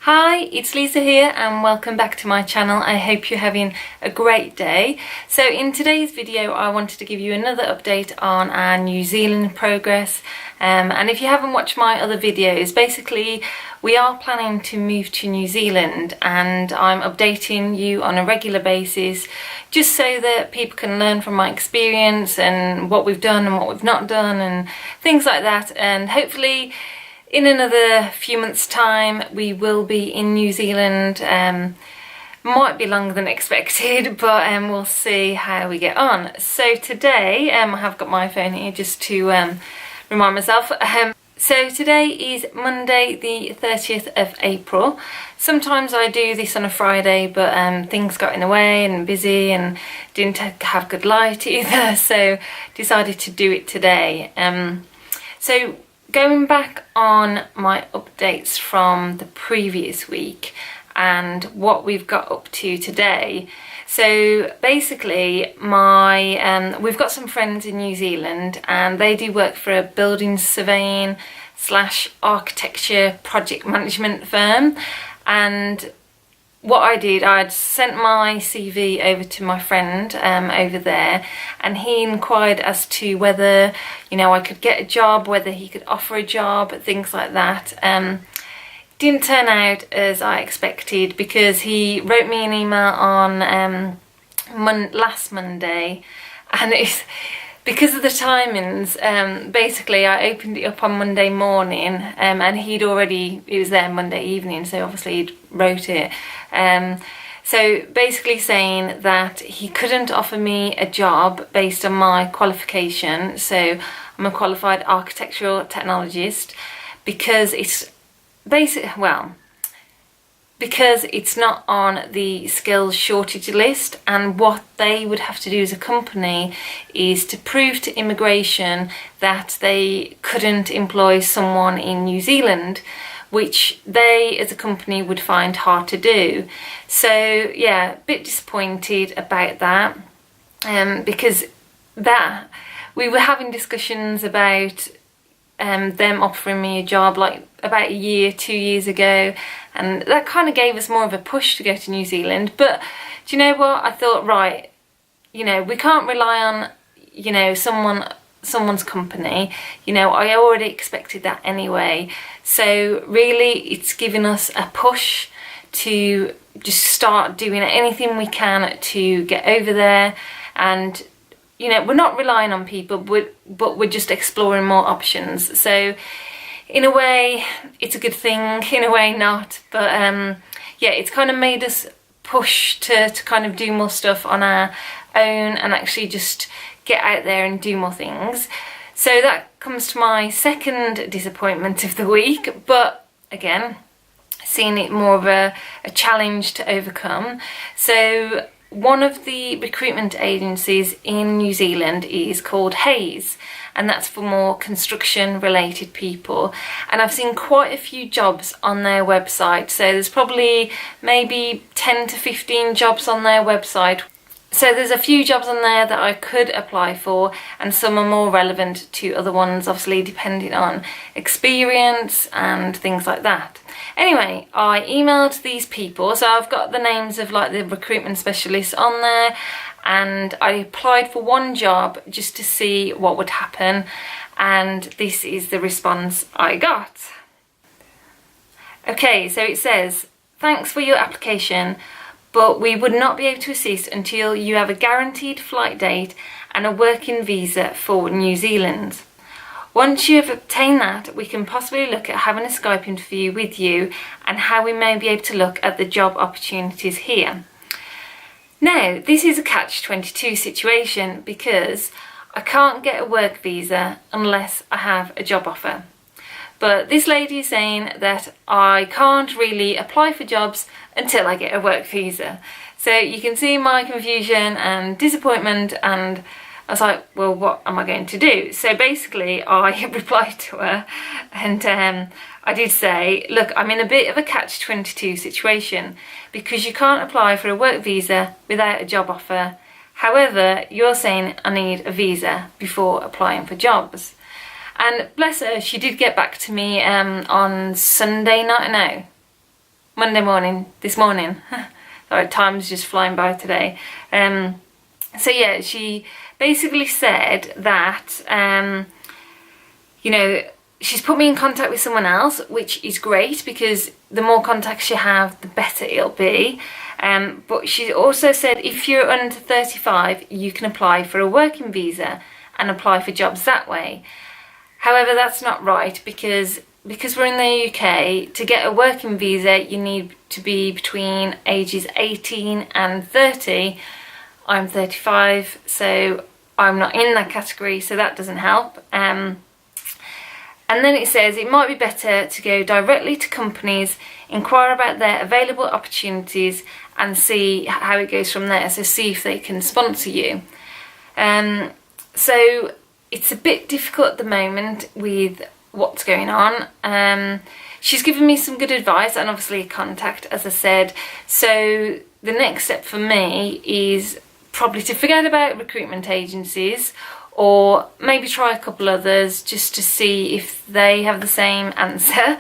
Hi, it's Lisa here and welcome back to my channel. I hope you're having a great day. So in today's video I wanted to give you another update on our New Zealand progress, and if you haven't watched my other videos, basically we are planning to move to New Zealand and I'm updating you on a regular basis just so that people can learn from my experience and what we've done and what we've not done and things like that, and hopefully in another few months' time we will be in New Zealand. Might be longer than expected, but we'll see how we get on. So today, I have got my phone here just to remind myself. So today is Monday the 30th of April. Sometimes I do this on a Friday, but things got in the way and busy and didn't have good light either, so decided to do it today. So going back on my updates from the previous week and what we've got up to today. So basically we've got some friends in New Zealand and they do work for a building surveying / architecture project management firm, and what I did, I'd sent my CV over to my friend over there, and he inquired as to whether, I could get a job, whether he could offer a job, things like that. Didn't turn out as I expected because he wrote me an email on last Monday, and it's because of the timings. Basically I opened it up on Monday morning and it was there Monday evening, so obviously he'd wrote it. So basically saying that he couldn't offer me a job based on my qualification, so I'm a qualified architectural technologist, because it's because it's not on the skills shortage list, and what they would have to do as a company is to prove to immigration that they couldn't employ someone in New Zealand, which they as a company would find hard to do. So yeah, a bit disappointed about that, because we were having discussions about them offering me a job like about 2 years ago, and that kind of gave us more of a push to go to New Zealand. But do you know what, I thought, right, we can't rely on someone's company. I already expected that anyway, so really it's given us a push to just start doing anything we can to get over there. And we're not relying on people, but we're just exploring more options. So in a way it's a good thing, in a way not, but yeah, it's kind of made us push to kind of do more stuff on our own and actually just get out there and do more things. So that comes to my second disappointment of the week, but again, seeing it more of a challenge to overcome. So one of the recruitment agencies in New Zealand is called Hayes, and that's for more construction related people, and I've seen quite a few jobs on their website. So there's probably maybe 10 to 15 jobs on their website. So there's a few jobs on there that I could apply for, and some are more relevant to other ones, obviously depending on experience and things like that. Anyway, I emailed these people, so I've got the names of like the recruitment specialists on there, and I applied for one job just to see what would happen, and this is the response I got. Okay, so it says, "Thanks for your application, but we would not be able to assist until you have a guaranteed flight date and a working visa for New Zealand. Once you have obtained that, we can possibly look at having a Skype interview with you and how we may be able to look at the job opportunities here." Now, this is a catch-22 situation because I can't get a work visa unless I have a job offer. But this lady is saying that I can't really apply for jobs until I get a work visa. So you can see my confusion and disappointment, and I was like, well, what am I going to do? So basically I replied to her, and I did say, look, I'm in a bit of a catch-22 situation because you can't apply for a work visa without a job offer. However, you're saying I need a visa before applying for jobs. And bless her, she did get back to me on Sunday night, no, Monday morning, this morning. Sorry, time's just flying by today. So yeah, she basically said that, you know, she's put me in contact with someone else, which is great because the more contacts you have, the better it'll be. But she also said if you're under 35, you can apply for a working visa and apply for jobs that way. However, that's not right because we're in the UK, to get a working visa, you need to be between ages 18 and 30. I'm 35, so I'm not in that category, so that doesn't help. And then it says it might be better to go directly to companies, inquire about their available opportunities and see how it goes from there. So see if they can sponsor you. So it's a bit difficult at the moment with what's going on. She's given me some good advice and obviously a contact, as I said. So the next step for me is probably to forget about recruitment agencies, or maybe try a couple others just to see if they have the same answer.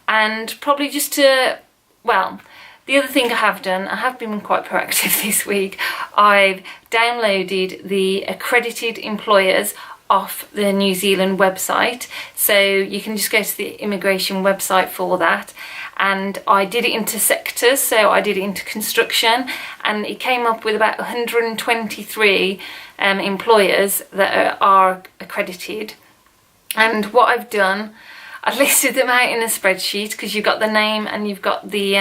And probably just to, well, the other thing I have done, I have been quite proactive this week. I've downloaded the accredited employers off the New Zealand website, so you can just go to the immigration website for that. And I did it into sectors, so I did it into construction, and it came up with about 123 employers that are accredited. And what I've done, I listed them out in a spreadsheet because you've got the name and you've got the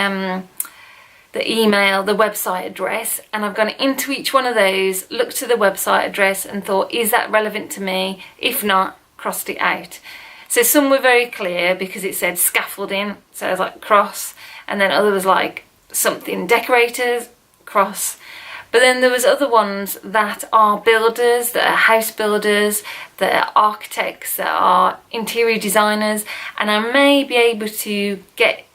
email, the website address, and I've gone into each one of those, looked at the website address and thought, is that relevant to me? If not, crossed it out. So some were very clear because it said scaffolding, so I was like cross, and then other was like something decorators, cross. But then there was other ones that are builders, that are house builders, that are architects, that are interior designers, and I may be able to get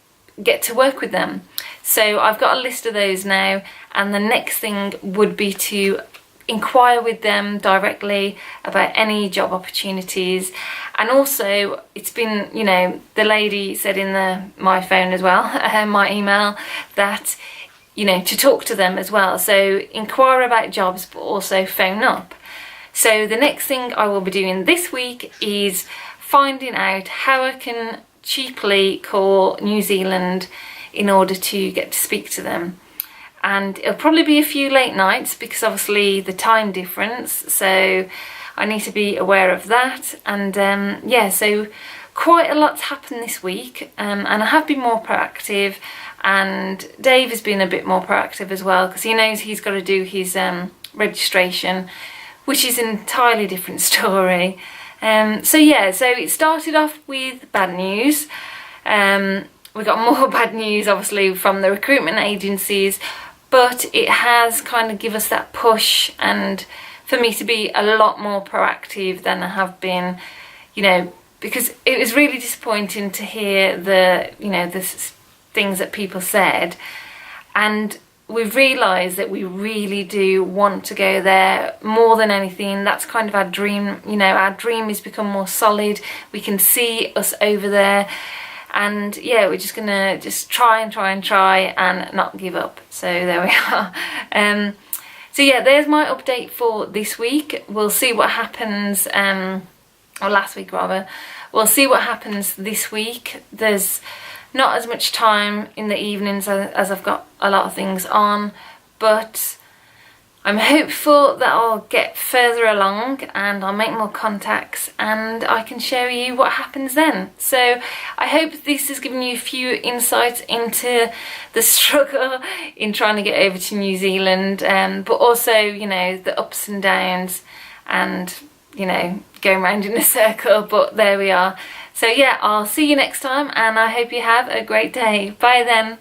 to work with them. So I've got a list of those now, and the next thing would be to inquire with them directly about any job opportunities. And also, it's been, you know, the lady said in my phone as well, my email, that, you know, to talk to them as well. So inquire about jobs, but also phone up. So the next thing I will be doing this week is finding out how I can cheaply call New Zealand in order to get to speak to them. And it'll probably be a few late nights because obviously the time difference, so I need to be aware of that. And yeah, so quite a lot's happened this week, and I have been more proactive, and Dave has been a bit more proactive as well because he knows he's got to do his registration, which is an entirely different story. So yeah, so it started off with bad news. We got more bad news obviously from the recruitment agencies, but it has kind of given us that push, and for me to be a lot more proactive than I have been, you know, because it was really disappointing to hear the things that people said, and we've realised that we really do want to go there more than anything. That's kind of our dream, you know, our dream has become more solid. We can see us over there. And yeah, we're just gonna try and not give up. So there we are. So yeah, there's my update for this week. We'll see what happens, or last week rather. We'll see what happens this week. There's not as much time in the evenings as I've got a lot of things on, but I'm hopeful that I'll get further along and I'll make more contacts and I can show you what happens then. So I hope this has given you a few insights into the struggle in trying to get over to New Zealand, but also, you know, the ups and downs and, you know, going round in a circle, but there we are. So yeah, I'll see you next time and I hope you have a great day. Bye then.